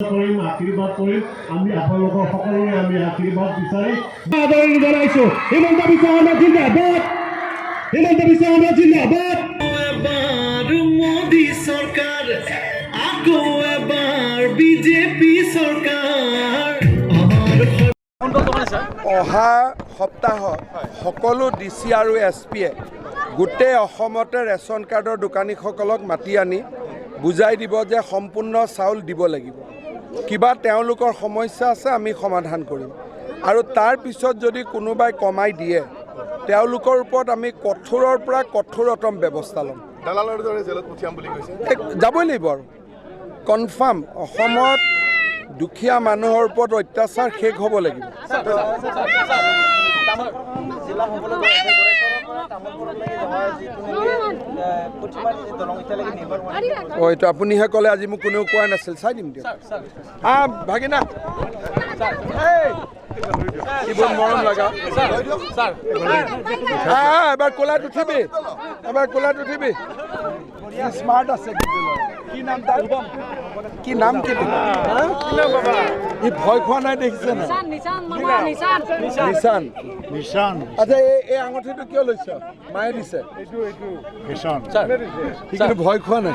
কৰিম আশীৰ্বাদ কৰিম আমি আপোনালোকৰ সকলোৰে আমি আশীৰ্বাদ বিচাৰি আদৰণি জনাইছো হিমন্ত বিশ্ব শৰ্মা জিন্দাবাদ হিমন্ত বিশ্ব শৰ্মা জিন্দাবাদ এবাৰ মোদী চৰকাৰ আকৌ এবাৰ বিজেপি চৰকাৰ অহা সপ্তাহত সকলো DC আৰু SPয়ে গোটেই অসমতে ৰেচন কাৰ্ডৰ দোকানীসকলক মাতি আনি বুজাই দিব যে সম্পূৰ্ণ চাউল দিব লাগিব কিবা তেওঁলোকৰ সমস্যা আছে আমি সমাধান কৰিম আৰু তাৰ পিছত যদি কোনোবাই কমাই দিয়ে তেওঁলোকৰ ওপৰত আমি কঠোৰৰ পৰা কঠোৰতম ব্যৱস্থা ল'ম দালালৰ দৰে জেলত পঠিয়াম বুলি কৈছে যাবই লাগিব আৰু কনফাৰ্ম অসমত দুখীয়া মানুহৰ ওপৰত অত্যাচাৰ শেষ হ'ব লাগিব এইটো আপুনিহে ক'লে আজি মোক কোনেও কোৱা নাছিল চাই দিম দিয়ক ভাগিনা কিবোৰ মৰম লগা এবাৰ কোলাত উঠিবি স্মাৰ্ট আছে কি নাম তাৰ কি নাম কি ই ভয় খোৱা নাই দেখিছে না নিশান নিশান আচ্ছা এই আঙুঠিটো কিয় লৈছ মায়ে দিছে নিশান সি কিন্তু ভয় খোৱা নাই